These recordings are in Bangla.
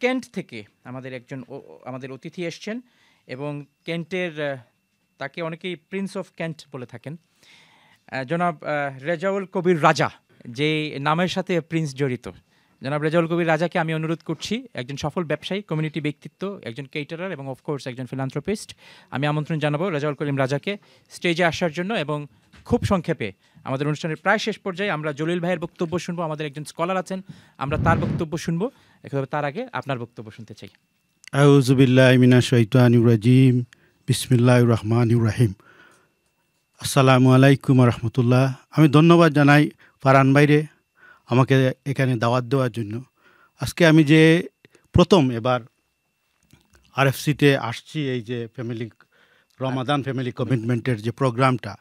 কেন্ট থেকে আমাদের অতিথি এসছেন এবং কেন্টের তাকে অনেকেই প্রিন্স অফ কেন্ট বলে থাকেন, জনাব রেজাউল কবির রাজা, যে নামের সাথে প্রিন্স জড়িত। জনাব রেজাউল কবির রাজাকে আমি অনুরোধ করছি, একজন সফল ব্যবসায়ী, কমিউনিটি ব্যক্তিত্ব, একজন কেটারার এবং অফকোর্স একজন ফিলান্থ্রোপিস্ট। আমি আমন্ত্রণ জানাবো রেজাউল করিম রাজাকে স্টেজে আসার জন্য। এবং খুব সংক্ষেপে আমাদের অনুষ্ঠানের প্রায় শেষ পর্যায়ে আমরা জলিল ভাইয়ের বক্তব্য শুনবো, আমাদের একজন স্কলার আছেন, আমরা তার বক্তব্য শুনবো। একভাবে তার আগে আপনার বক্তব্য শুনতে চাই। আউযু বিল্লাহি মিনাশ শাইতানির রাজিম, বিসমিল্লাহির রহমানির রহিম। আসসালামু আলাইকুম ওয়া রাহমাতুল্লাহ। আমি ধন্যবাদ জানাই ফারহান ভাইরে আমাকে এখানে দাওয়াত দেওয়ার জন্য। আজকে আমি যে প্রথম এবার আরএফসিতে আসছি, এই যে রমাদান ফ্যামিলি কমিটমেন্টের যে প্রোগ্রামটা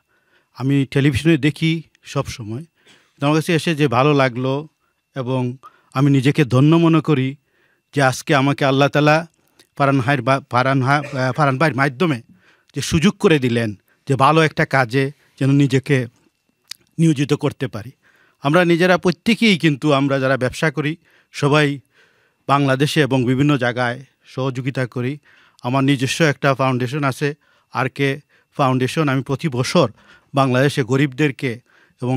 আমি টেলিভিশনে দেখি সব সময়, আমার কাছে এসে যে ভালো লাগলো এবং আমি নিজেকে ধন্য মনে করি যে আজকে আমাকে আল্লাহ তাআলা ফারহান ভাইয়ের মাধ্যমে যে সুযোগ করে দিলেন যে ভালো একটা কাজে যেন নিজেকে নিয়োজিত করতে পারি। আমরা নিজেরা প্রত্যেকেই কিন্তু আমরা যারা ব্যবসা করি সবাই বাংলাদেশে এবং বিভিন্ন জায়গায় সহযোগিতা করি। আমার নিজস্ব একটা ফাউন্ডেশন আছে, RK ফাউন্ডেশন। আমি প্রতি বছর বাংলাদেশে গরিবদেরকে এবং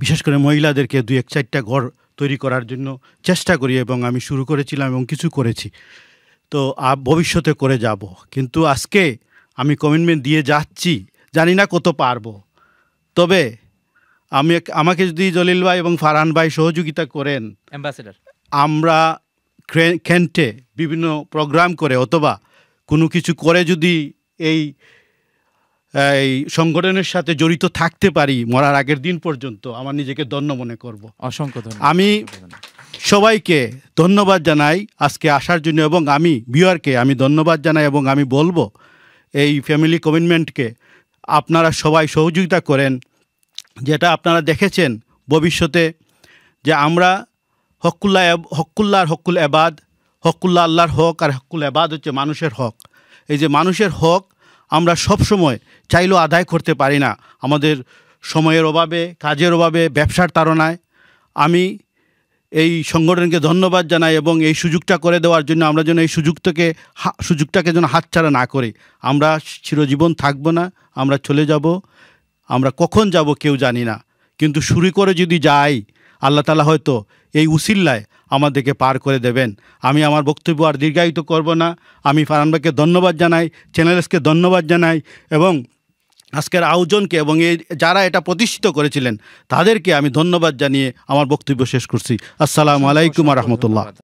বিশেষ করে মহিলাদেরকে 2-4টা ঘর তৈরি করার জন্য চেষ্টা করি এবং আমি শুরু করেছিলাম এবং কিছু করেছি, তো ভবিষ্যতে করে যাব। কিন্তু আজকে আমি কমিটমেন্ট দিয়ে যাচ্ছি, জানি না কত পারবো, তবে আমাকে যদি জলিল ভাই এবং ফারহান ভাই সহযোগিতা করেন, অ্যাম্বাসেডর, আমরা কেন্টে বিভিন্ন প্রোগ্রাম করে অথবা কোনো কিছু করে যদি এই সংগঠনের সাথে জড়িত থাকতে পারি মরার আগের দিন পর্যন্ত, আমার নিজেকে ধন্য মনে করব। অসংখ্য ধন্যবাদ। আমি সবাইকে ধন্যবাদ জানাই আজকে আসার জন্য এবং আমি ভিউয়ারকে আমি ধন্যবাদ জানাই এবং আমি বলবো এই ফ্যামিলি কমিটমেন্টকে আপনারা সবাই সহযোগিতা করেন। যেটা আপনারা দেখেছেন ভবিষ্যতে যে আমরা হকুল্লাহ আর হকুল এবাদ, হকুল্লাহ আল্লাহর হক আর হকুল এবাদ হচ্ছে মানুষের হক। এই যে মানুষের হক আমরা সব সময় চাইলেও আদায় করতে পারি না, আমাদের সময়ের অভাবে, কাজের অভাবে, ব্যবসার তাড়নায়। আমি এই সংগঠনকে ধন্যবাদ জানাই এবং এই সুযোগটা করে দেওয়ার জন্য। আমরা যেন এই সুযোগটাকে যেন হাতছাড়া না করি। আমরা চিরজীবন থাকবো না, আমরা চলে যাব, আমরা কখন যাব কেউ জানি না, কিন্তু শুরু করে যদি যাই আল্লাহ তাআলা হয়তো এই উসিল্লায় আমাদেরকে পার করে দেবেন। আমি আমার বক্তব্য আর দীর্ঘায়িত করব না। আমি ফারহান ভাইকে ধন্যবাদ জানাই, চ্যানেলসকে ধন্যবাদ জানাই এবং আজকের আয়োজনকে এবং যারা এটা প্রতিষ্ঠিত করেছিলেন তাদেরকে আমি ধন্যবাদ জানিয়ে আমার বক্তব্য শেষ করছি। আসসালামু আলাইকুম ওয়া রাহমাতুল্লাহ।